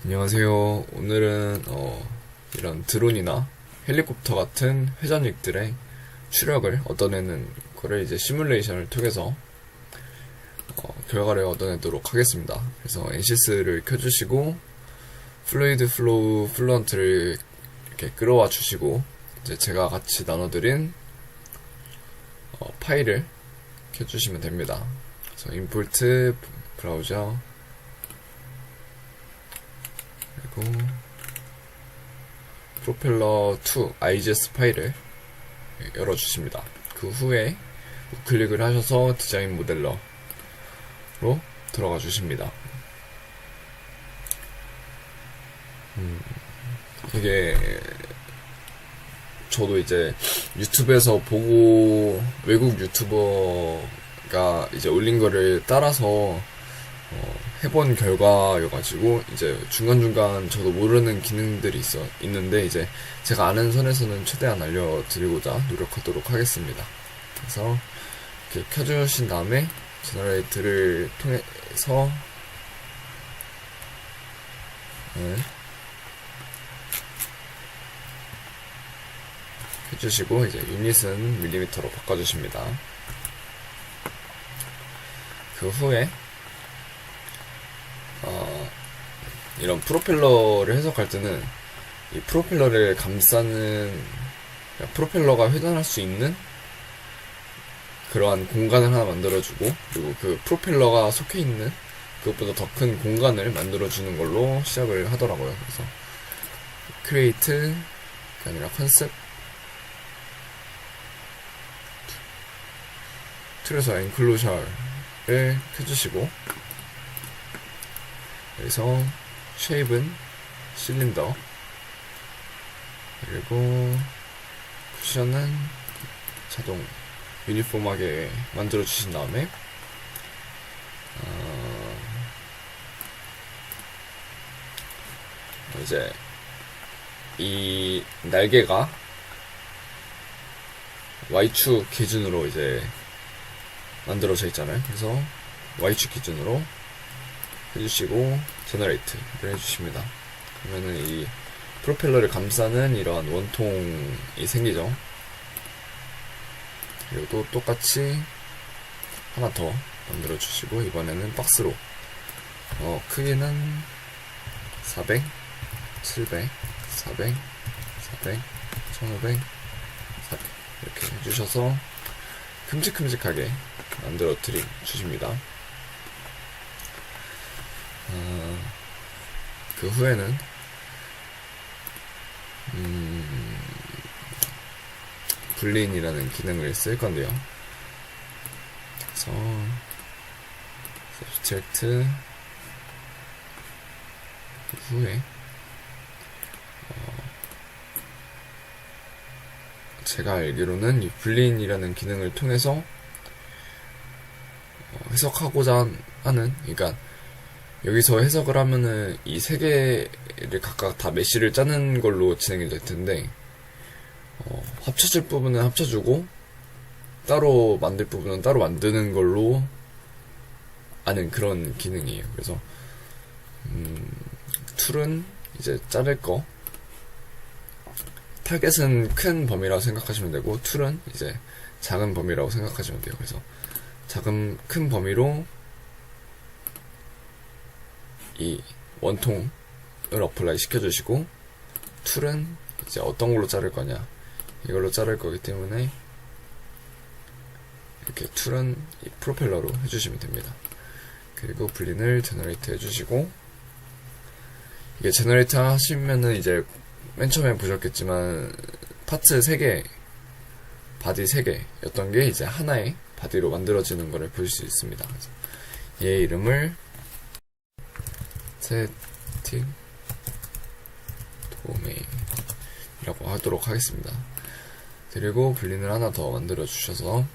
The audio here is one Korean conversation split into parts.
안녕하세요. 오늘은 이런 드론이나 헬리콥터 같은 회전익들의 추력을 얻어내는 거를 이제 시뮬레이션을 통해서 결과를 얻어내도록 하겠습니다. 그래서 NCS를 켜주시고 플루이드 플로우 플루언트를 이렇게 끌어와 주시고 이제 제가 같이 나눠드린 파일을 켜주시면 됩니다. 그래서 임포트 브라우저 그리고 프로펠러 2 IGS 파일을 열어주십니다. 그 후에 우클릭을 하셔서 디자인 모델러로 들어가 주십니다. 이게 저도 이제 유튜브에서 보고 외국 유튜버가 이제 올린 거를 따라서 해본 결과여가지고 이제 중간중간 저도 모르는 기능들이 있는데 이제 제가 아는 선에서는 최대한 알려드리고자 노력하도록 하겠습니다. 그래서 이렇게 켜주신 다음에 제너레이트를 통해서 해주시고 이제 유닛은 밀리미터로 바꿔주십니다. 그 후에 이런 프로펠러를 해석할 때는 이 프로펠러를 감싸는 프로펠러가 회전할 수 있는 그러한 공간을 하나 만들어주고 그리고 그 프로펠러가 속해 있는 그것보다 더 큰 공간을 만들어주는 걸로 시작을 하더라고요. 그래서 크리에이트가 아니라 컨셉 툴에서 엔클로저를 켜주시고 여기서 쉐입은 실린더 그리고 쿠션은 자동 유니폼하게 만들어 주신 다음에 이제 이 날개가 Y축 기준으로 이제 만들어져 있잖아요. 그래서 Y축 기준으로 해주시고 제너레이트를 해주십니다. 그러면은 이 프로펠러를 감싸는 이러한 원통이 생기죠. 그리고 또 똑같이 하나 더 만들어 주시고 이번에는 박스로 크기는 400, 700, 400, 400, 1500, 400 이렇게 해주셔서 큼직큼직하게 만들어 주십니다. 그 후에는 블린이라는 기능을 쓸 건데요. 그래서 subject 그 후에 제가 알기로는 이 블린이라는 기능을 통해서 해석하고자 하는 그러니까 여기서 해석을 하면은 이 세 개를 각각 다 메쉬를 짜는 걸로 진행이 될 텐데 합쳐질 부분은 합쳐주고 따로 만들 부분은 따로 만드는 걸로 아는 그런 기능이에요. 그래서 툴은 이제 자를 거 타겟은 큰 범위라고 생각하시면 되고 툴은 이제 작은 범위라고 생각하시면 돼요. 그래서 큰 범위로 이 원통을 어플라이 시켜주시고 툴은 이제 어떤 걸로 자를 거냐 이걸로 자를 거기 때문에 이렇게 툴은 이 프로펠러로 해주시면 됩니다. 그리고 블린을 제너레이트 해주시고 이게 제너레이트 하시면은 이제 맨 처음에 보셨겠지만 파츠 3개 바디 3개였던 게 이제 하나의 바디로 만들어지는 거를 보실 수 있습니다. 그래서 얘의 이름을 세팅 도메인이라고 하도록 하겠습니다. 그리고 블린을 하나 더 만들어 주셔서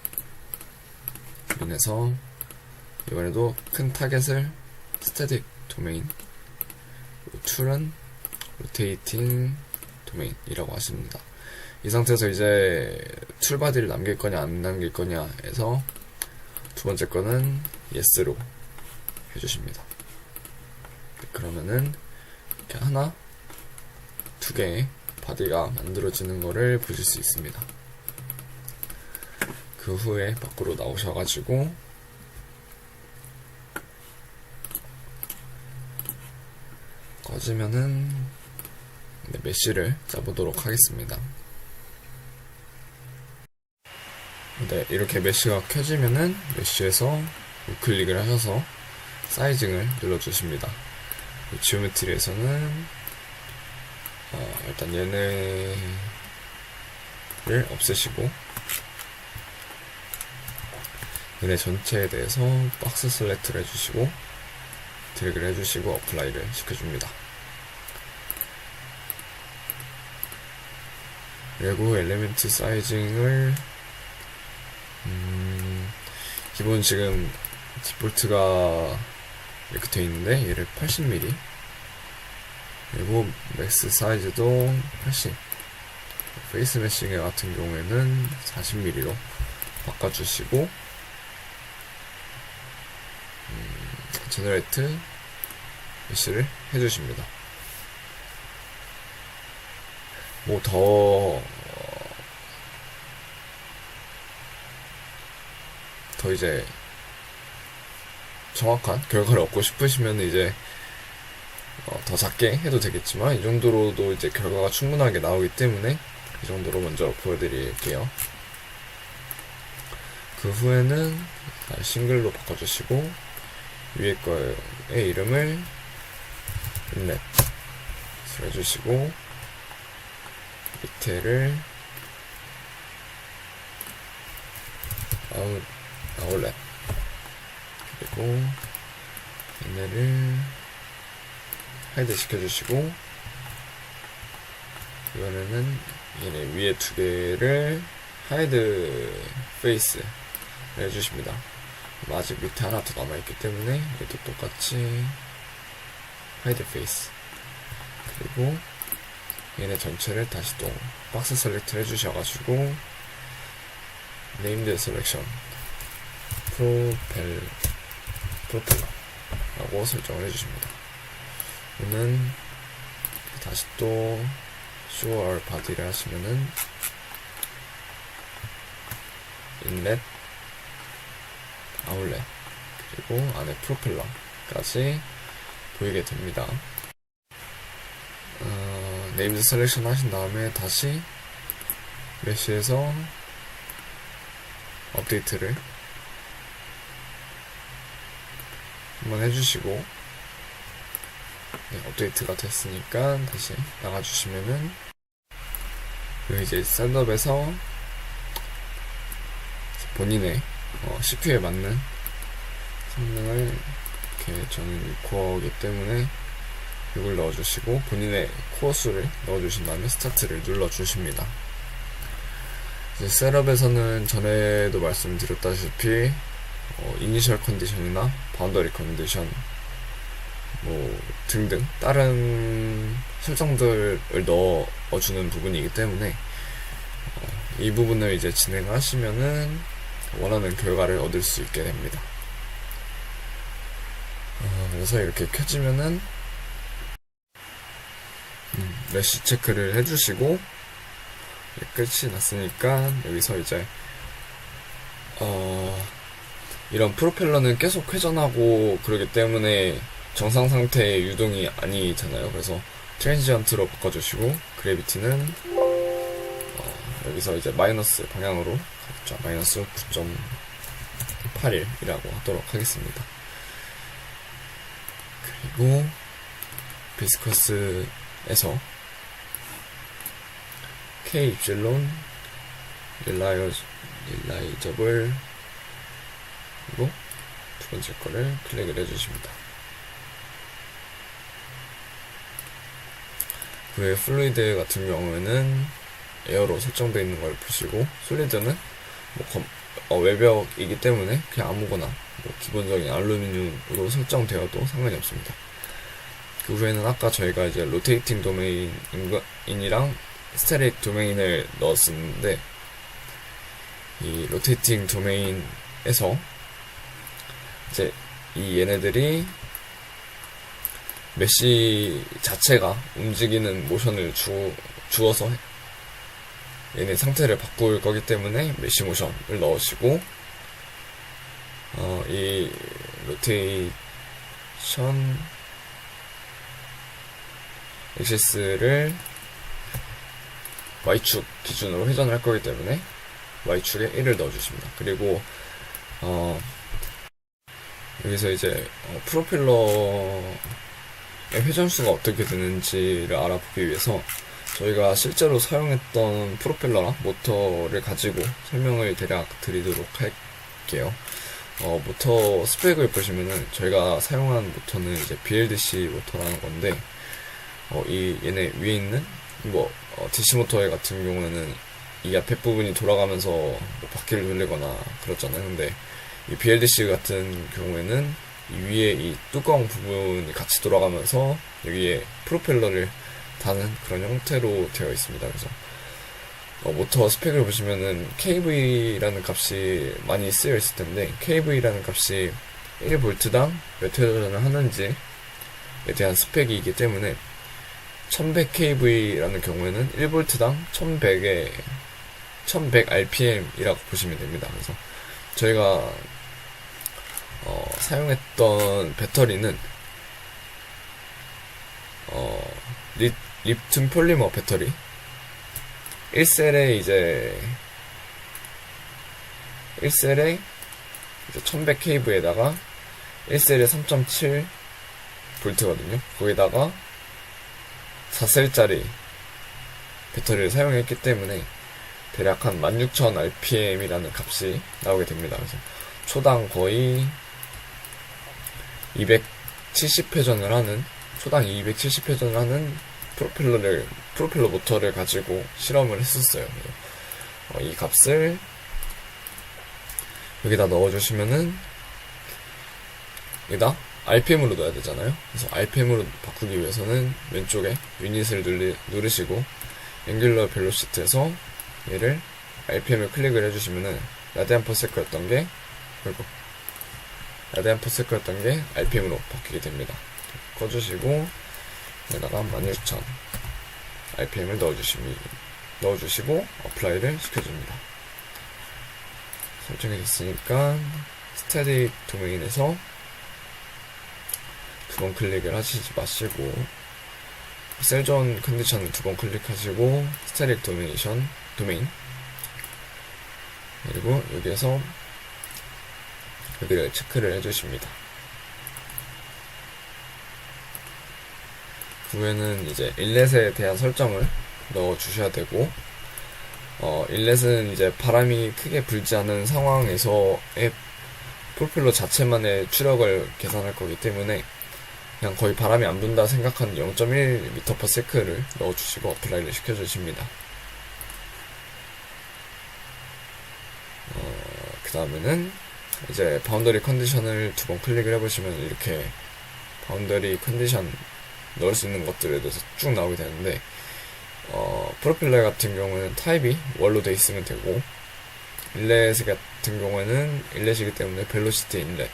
블린에서 이번에도 큰 타겟을 스태틱 도메인 툴은 로테이팅 도메인이라고 하십니다. 이 상태에서 이제 툴바디를 남길 거냐 안 남길 거냐 해서 두 번째 거는 yes로 해주십니다. 그러면은 이렇게 하나, 두 개의 바디가 만들어지는 거를 보실 수 있습니다. 그 후에 밖으로 나오셔가지고 꺼지면은 메쉬를 짜보도록 하겠습니다. 네, 이렇게 메쉬가 켜지면은 메쉬에서 우클릭을 하셔서 사이징을 눌러주십니다. 지오메트리에서는 일단 얘네를 없애시고 얘네 전체에 대해서 박스 셀렉트를 해주시고 드래그를 해주시고 어플라이를 시켜줍니다. 그리고 엘리멘트 사이징을 기본 지금 디폴트가 이렇게 되어 있는데 얘를 80mm 그리고 맥스 사이즈도 80 페이스 메싱 같은 경우에는 40mm로 바꿔주시고 제너레이트 메시를 해주십니다. 뭐 더 이제 정확한 결과를 얻고 싶으시면 이제 더 작게 해도 되겠지만 이 정도로도 이제 결과가 충분하게 나오기 때문에 이 정도로 먼저 보여드릴게요. 그 후에는 싱글로 바꿔주시고 위에 거의 이름을 인렛 해주시고 밑에를 아울렛 그리고 얘네를 하이드 시켜주시고 이번에는 얘네 위에 두 개를 하이드 페이스 해주십니다. 아직 밑에 하나 더 남아있기 때문에 얘도 똑같이 하이드 페이스 그리고 얘네 전체를 다시 또 박스 셀렉트 해주셔가지고 네임드 셀렉션 프로펠러라고 설정을 해주십니다. 얘는 다시 또 show our body를 하시면은 인렛, 아울렛 그리고 안에 프로펠러까지 보이게 됩니다. 네임드 셀렉션 하신 다음에 다시 메쉬에서 업데이트를 한번 해주시고 네, 업데이트가 됐으니까 다시 나가주시면은 여기 이제 셋업에서 본인의 CPU에 맞는 성능을 이렇게 저는 코어이기 때문에 이걸 넣어주시고 본인의 코어 수를 넣어주신 다음에 스타트를 눌러주십니다. 이제 셋업에서는 전에도 말씀드렸다시피 이니셜 컨디션이나 바운더리 컨디션 뭐 등등 다른 설정들을 넣어주는 부분이기 때문에 이 부분을 이제 진행하시면은 원하는 결과를 얻을 수 있게 됩니다. 그래서 이렇게 켜지면은 메쉬 체크를 해주시고 끝이 났으니까 여기서 이제 이런 프로펠러는 계속 회전하고 그러기 때문에 정상 상태의 유동이 아니잖아요. 그래서 트랜지언트로 바꿔주시고 그래비티는 여기서 이제 마이너스 방향으로 가겠죠. 마이너스 9.81이라고 하도록 하겠습니다. 그리고 비스커스에서 K 입실론 릴라이저블 그리고 두 번째 거를 클릭을 해주십니다. 그 외 플루이드 같은 경우에는 에어로 설정되어 있는 걸 보시고 솔리드는 외벽이기 때문에 그냥 아무거나 기본적인 알루미늄으로 설정되어도 상관이 없습니다. 그 후에는 아까 저희가 이제 로테이팅 도메인이랑 스테릭 도메인을 넣었었는데 이 로테이팅 도메인에서 이제 이 얘네들이 메시 자체가 움직이는 모션을 주어서 얘네 상태를 바꿀 거기 때문에 메시 모션을 넣으시고, 이 로테이션 액시스를 Y축 기준으로 회전을 할 거기 때문에 Y축에 1을 넣어주십니다. 그리고 여기서 이제 프로펠러의 회전수가 어떻게 되는지를 알아보기 위해서 저희가 실제로 사용했던 프로펠러랑 모터를 가지고 설명을 대략 드리도록 할게요. 모터 스펙을 보시면은 저희가 사용한 모터는 이제 BLDC 모터라는 건데, 얘네 위에 있는 DC 모터 같은 경우에는 이 앞에 부분이 돌아가면서 바퀴를 돌리거나 그렇잖아요. 근데 이 BLDC 같은 경우에는 이 위에 이 뚜껑 부분이 같이 돌아가면서 여기에 프로펠러를 다는 그런 형태로 되어 있습니다. 그래서 모터 스펙을 보시면은 KV라는 값이 많이 쓰여 있을 텐데, KV라는 값이 1V당 몇 회전을 하는지에 대한 스펙이기 때문에 1100kV라는 경우에는 1V당 1100 RPM이라고 보시면 됩니다. 그래서 저희가 사용했던 배터리는 리튬 폴리머 배터리 1셀에 이제 1100kV에다가 1셀에 3.7V거든요. 거기다가 4셀짜리 배터리를 사용했기 때문에 대략 한 16,000rpm이라는 값이 나오게 됩니다. 그래서 초당 거의 270회전을 하는, 초당 270회전을 하는 프로펠러 모터를 가지고 실험을 했었어요. 이 값을 여기다 넣어주시면은, 여기다 RPM으로 넣어야 되잖아요. 그래서 RPM으로 바꾸기 위해서는 왼쪽에 유닛을 누르시고 앵귤러 벨로시티에서 얘를 RPM을 클릭을 해주시면은 라디안 퍼 세컨였던 게 RPM으로 바뀌게 됩니다. 꺼주시고 여기다가 16,000 RPM을 넣어주시고 어플라이를 시켜줍니다. 설정이 됐으니까 스태틱 도메인에서 두 번 클릭을 하시지 마시고 셀존 컨디션을 두 번 클릭하시고 스태틱 도메인 그리고 여기에서 여기를 체크를 해주십니다. 그 후에는 이제 인렛에 대한 설정을 넣어주셔야 되고, 인렛은 이제 바람이 크게 불지 않은 상황에서의 프로펠러 자체만의 추력을 계산할 거기 때문에 그냥 거의 바람이 안 분다 생각하는 0.1m/s를 넣어주시고 어플라이를 시켜주십니다. 그 다음에는 이제 바운더리 컨디션을 두 번 클릭을 해보시면 이렇게 바운더리 컨디션 넣을 수 있는 것들에 대해서 쭉 나오게 되는데, 프로펠러 같은 경우는 타입이 원로 돼 있으면 되고, 인렛 같은 경우에는 인렛이기 때문에 벨로시티 인렛,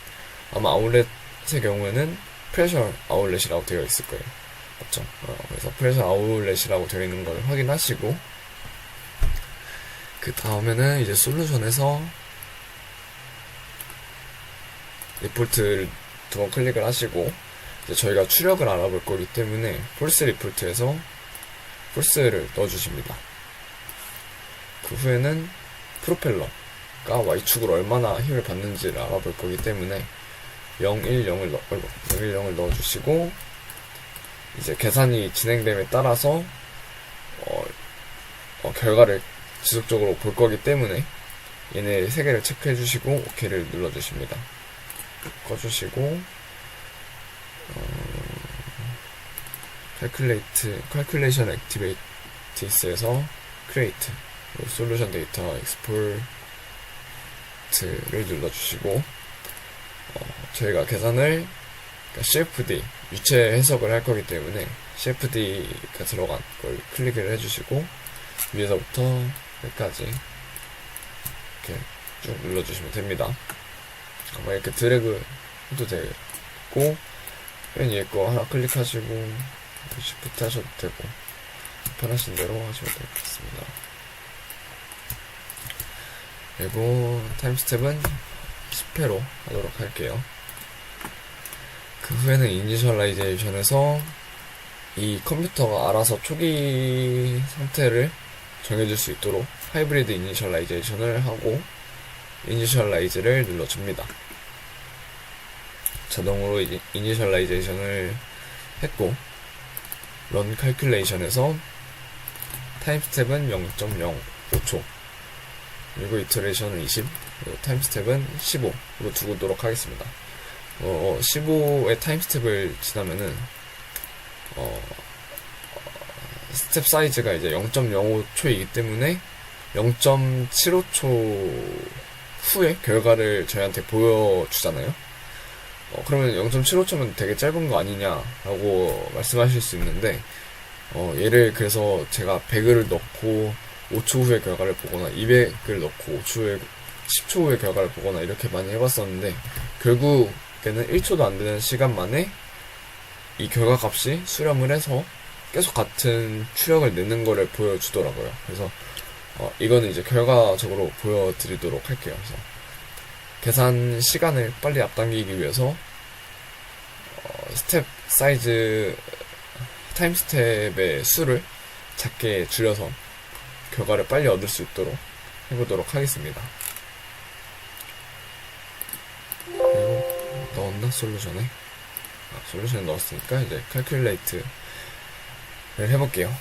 아마 아울렛의 경우에는 프레셔 아울렛이라고 되어 있을 거예요. 맞죠? 그래서 프레셔 아울렛이라고 되어 있는 걸 확인하시고, 그 다음에는 이제 솔루션에서 리포트를 두 번 클릭을 하시고, 이제 저희가 추력을 알아볼 거기 때문에 폴스 리포트에서 폴스를 넣어주십니다. 그 후에는 프로펠러가 Y축으로 얼마나 힘을 받는지를 알아볼 거기 때문에 010을 넣어주시고, 이제 계산이 진행됨에 따라서 결과를 지속적으로 볼 거기 때문에 얘네 세 개를 체크해 주시고 OK를 눌러주십니다. 꺼주시고 calculation activates에서 create solution data export를 눌러주시고, 저희가 계산을 CFD 유체 해석을 할 거기 때문에 CFD가 들어간 걸 클릭을 해주시고 위에서부터 여기까지 이렇게 쭉 눌러주시면 됩니다. 아마 이렇게 드래그 해도 되고, 맨 위에 거 하나 클릭하시고 Shift 하셔도 되고 편하신 대로 하셔도 될 것 같습니다. 그리고 타임스텝은 10회로 하도록 할게요. 그 후에는 이니셜라이제이션에서 이 컴퓨터가 알아서 초기 상태를 정해줄 수 있도록 하이브리드 이니셜라이제이션을 하고 이니셜라이즈를 눌러줍니다. 자동으로 이니셜라이제이션을 했고 런 칼큘레이션에서 타임스텝은 0.05초 그리고 이터레이션은 20 그리고 타임스텝은 15로 두도록 하겠습니다. 15의 타임스텝을 지나면은 스텝 사이즈가 이제 0.05초이기 때문에 0.75초 후에 결과를 저희한테 보여주잖아요. 그러면 0.75초면 되게 짧은 거 아니냐라고 말씀하실 수 있는데 얘를 그래서 제가 100을 넣고 5초 후에 결과를 보거나 200을 넣고 10초 후에 결과를 보거나 이렇게 많이 해봤었는데 결국에는 1초도 안 되는 시간 만에 이 결과 값이 수렴을 해서 계속 같은 추력을 내는 거를 보여주더라고요. 그래서 이거는 이제 결과적으로 보여드리도록 할게요. 그래서 계산 시간을 빨리 앞당기기 위해서 스텝 사이즈 타임 스텝의 수를 작게 줄여서 결과를 빨리 얻을 수 있도록 해보도록 하겠습니다. 그리고 넣었나? 솔루션에 넣었으니까 이제 calculate를 해볼게요.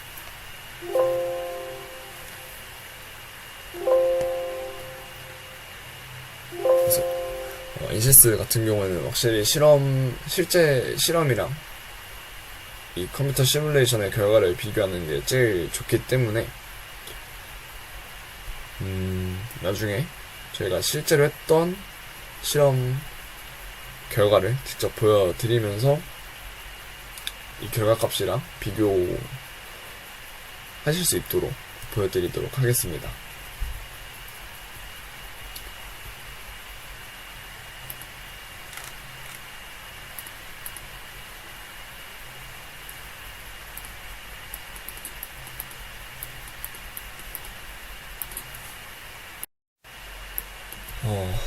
그래서 인시스 같은 경우에는 확실히 실제 실험이랑 이 컴퓨터 시뮬레이션의 결과를 비교하는 게 제일 좋기 때문에 나중에 저희가 실제로 했던 실험 결과를 직접 보여드리면서 이 결과값이랑 비교하실 수 있도록 보여드리도록 하겠습니다.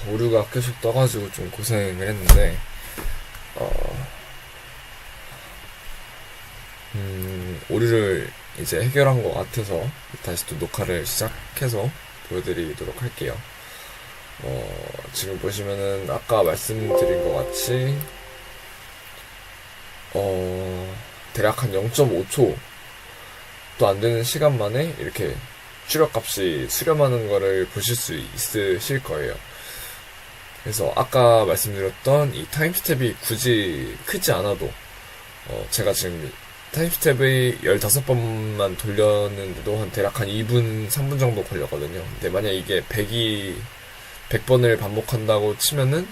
오류가 계속 떠가지고 좀 고생을 했는데 오류를 이제 해결한 것 같아서 다시 또 녹화를 시작해서 보여드리도록 할게요. 지금 보시면은 아까 말씀드린 것 같이 대략 한 0.5초 또 안 되는 시간 만에 이렇게 추력값이 수렴하는 거를 보실 수 있으실 거예요. 그래서 아까 말씀드렸던 이 타임스텝이 굳이 크지 않아도 제가 지금 타임스텝의 15번만 돌렸는데도 대략 한 2분, 3분 정도 걸렸거든요. 근데 만약 이게 100번을 반복한다고 치면은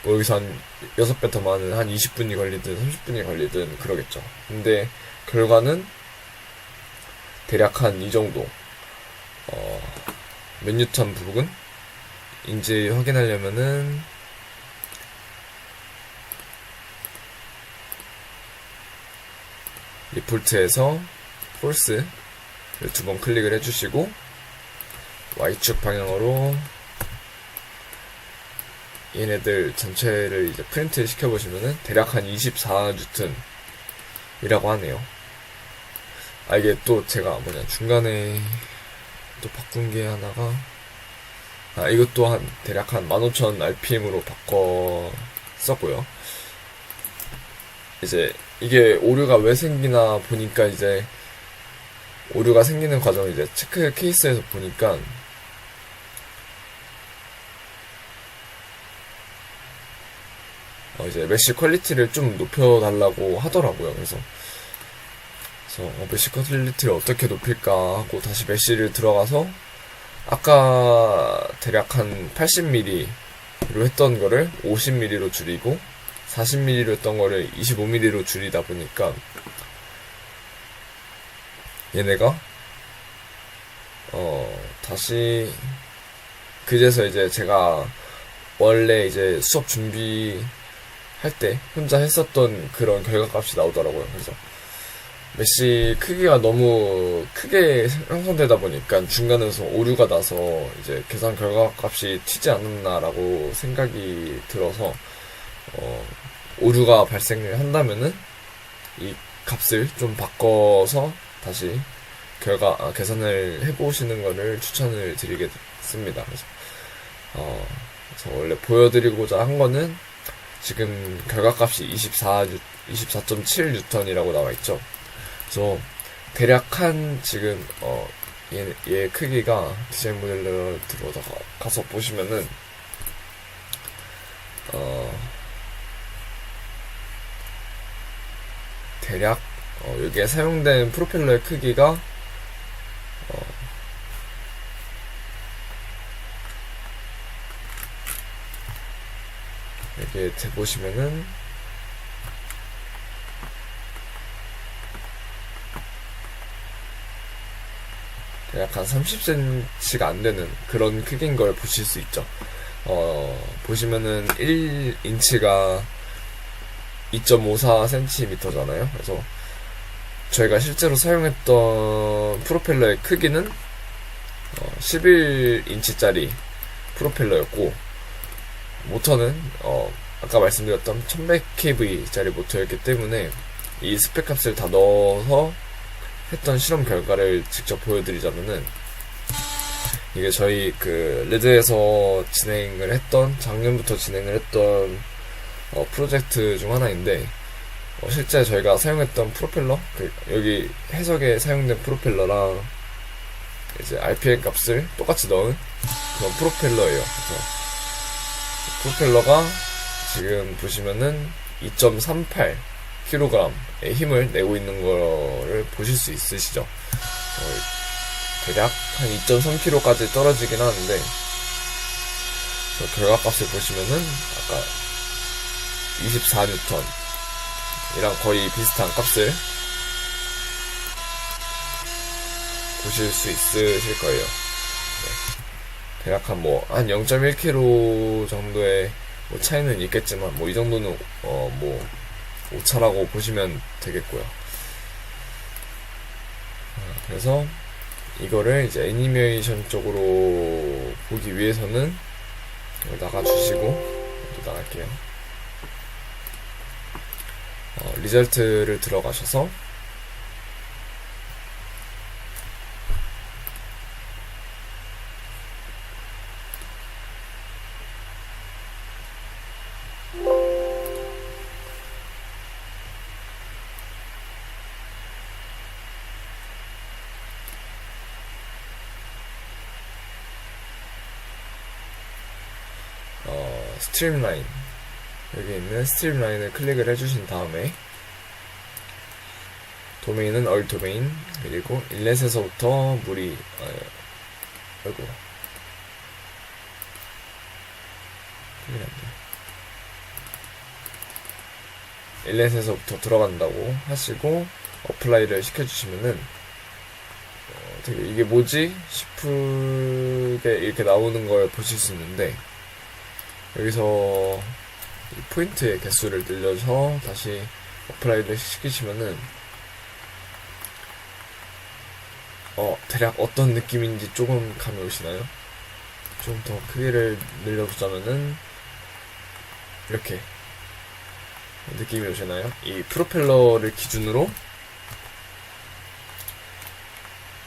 뭐 여기서 한 6배 더 많은 한 20분이 걸리든 30분이 걸리든 그러겠죠. 근데 결과는 대략 한 이 정도 몇 뉴턴 부근인지 확인하려면은 리폴트에서 폴스를 2번 클릭을 해주시고 Y축 방향으로 얘네들 전체를 이제 프린트 시켜보시면은 대략 한 24뉴턴이라고 하네요. 이게 또 제가 중간에 또 바꾼 게 하나가 이것도 대략 한 15,000rpm으로 바꿨었고요. 이제 이게 오류가 왜 생기나 보니까 이제 오류가 생기는 과정을 이제 체크 케이스에서 보니까 이제 메쉬 퀄리티를 좀 높여달라고 하더라고요. 그래서 메쉬 퀄리티를 어떻게 높일까 하고 다시 메쉬를 들어가서 아까 대략 한 80mm로 했던 거를 50mm로 줄이고 40mm로 했던 거를 25mm로 줄이다 보니까 얘네가 다시 그제서 이제 제가 원래 이제 수업 준비할 할 때 혼자 했었던 그런 결과값이 나오더라고요. 그래서 메쉬 크기가 너무 크게 형성되다 보니까 중간에서 오류가 나서 이제 계산 결과값이 튀지 않았나라고 생각이 들어서 오류가 발생을 한다면은 이 값을 좀 바꿔서 다시 계산을 해보시는 거를 추천을 드리겠습니다. 그래서 원래 보여드리고자 한 거는 지금 결과값이 24.7뉴턴이라고 나와있죠. 그래서 대략 한 지금 얘 크기가 디자인 모델로 들어가서 보시면은 대략 여기에 사용된 프로펠러의 크기가 여기에 보시면은 대략 한 30cm가 안 되는 그런 크기인 걸 보실 수 있죠. 보시면은 1인치가 2.54cm잖아요. 그래서 저희가 실제로 사용했던 프로펠러의 크기는 11인치짜리 프로펠러였고, 모터는 아까 말씀드렸던 1100kV짜리 모터였기 때문에 이 스펙 값을 다 넣어서 했던 실험 결과를 직접 보여드리자면은, 이게 저희 그 레드에서 진행을 했던, 작년부터 진행을 했던 프로젝트 중 하나인데, 실제 저희가 사용했던 프로펠러, 여기 해석에 사용된 프로펠러랑 이제 RPM 값을 똑같이 넣은 그런 프로펠러예요. 그래서 프로펠러가 지금 보시면은 2.38kg의 힘을 내고 있는 거를 보실 수 있으시죠. 대략 한 2.3kg까지 떨어지긴 하는데, 결과값을 보시면은 아까 24N 이랑 거의 비슷한 값을 보실 수 있으실 거예요. 대략 한 0.1kg 정도의 차이는 있겠지만, 이 정도는 오차라고 보시면 되겠고요. 그래서 이거를 이제 애니메이션 쪽으로 보기 위해서는 나가주시고, 또 나갈게요. 리절트를 들어가셔서 스트림라인, 여기 있는 스트림라인을 클릭을 해주신 다음에 도메인은 얼 도메인, 그리고 인렛에서부터 물이 인렛에서부터 들어간다고 하시고 어플라이를 시켜주시면은 되게 이게 뭐지 싶게 이렇게 나오는 걸 보실 수 있는데, 여기서 포인트의 개수를 늘려서 다시 어플라이를 시키시면은 대략 어떤 느낌인지 조금 감이 오시나요? 좀 더 크기를 늘려보자면은 이렇게 느낌이 오시나요? 이 프로펠러를 기준으로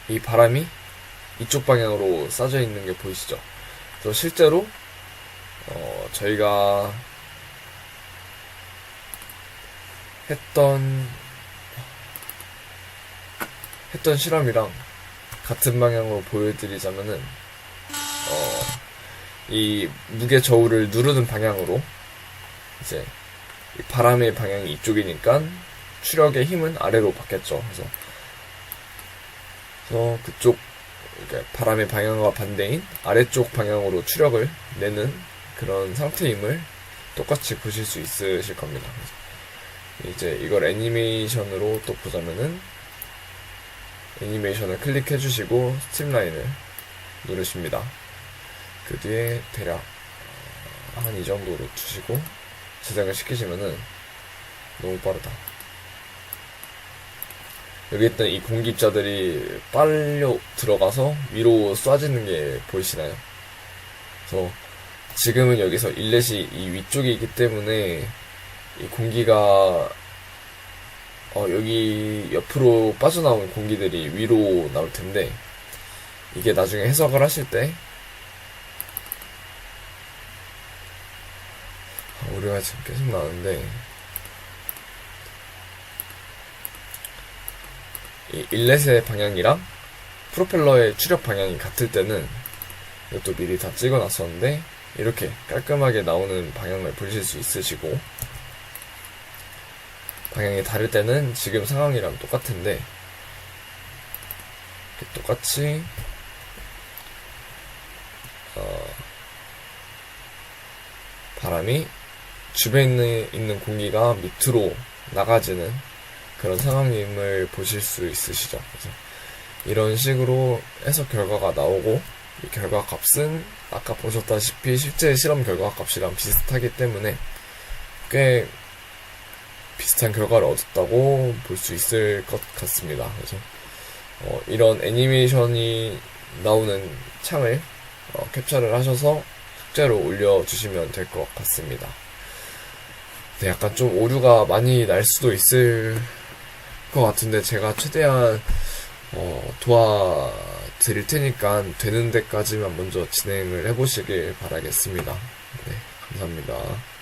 이 바람이 이쪽 방향으로 쏴져 있는 게 보이시죠? 그래서 실제로 저희가 했던 실험이랑 같은 방향으로 보여드리자면은 이 무게 저울을 누르는 방향으로 이제 이 바람의 방향이 이쪽이니까 추력의 힘은 아래로 받겠죠. 그래서 그쪽 바람의 방향과 반대인 아래쪽 방향으로 추력을 내는 그런 상태임을 똑같이 보실 수 있으실 겁니다. 이제 이걸 애니메이션으로 또 보자면은 애니메이션을 클릭해 주시고 스트림라인을 누르십니다. 그 뒤에 대략 한 이 정도로 두시고 저장을 시키시면은 너무 빠르다. 여기 있던 이 공기입자들이 빨려 들어가서 위로 쏴지는 게 보이시나요? 그래서 지금은 여기서 인렛이 이 위쪽에 있기 때문에 이 공기가 여기 옆으로 빠져나온 공기들이 위로 나올 텐데, 이게 나중에 해석을 하실 때 오류가 지금 계속 나는데, 이 인렛의 방향이랑 프로펠러의 추력 방향이 같을 때는, 이것도 미리 다 찍어 놨었는데 이렇게 깔끔하게 나오는 방향을 보실 수 있으시고, 방향이 다를 때는 지금 상황이랑 똑같은데 똑같이 바람이 주변에 있는 공기가 밑으로 나가지는 그런 상황임을 보실 수 있으시죠. 그래서 이런 식으로 해석 결과가 나오고, 이 결과 값은 아까 보셨다시피 실제 실험 결과 값이랑 비슷하기 때문에 꽤 비슷한 결과를 얻었다고 볼 수 있을 것 같습니다. 그래서 이런 애니메이션이 나오는 창을 캡처를 하셔서 숙제로 올려주시면 될 것 같습니다. 네, 약간 좀 오류가 많이 날 수도 있을 것 같은데 제가 최대한 도와드릴 테니까 되는 데까지만 먼저 진행을 해보시길 바라겠습니다. 네, 감사합니다.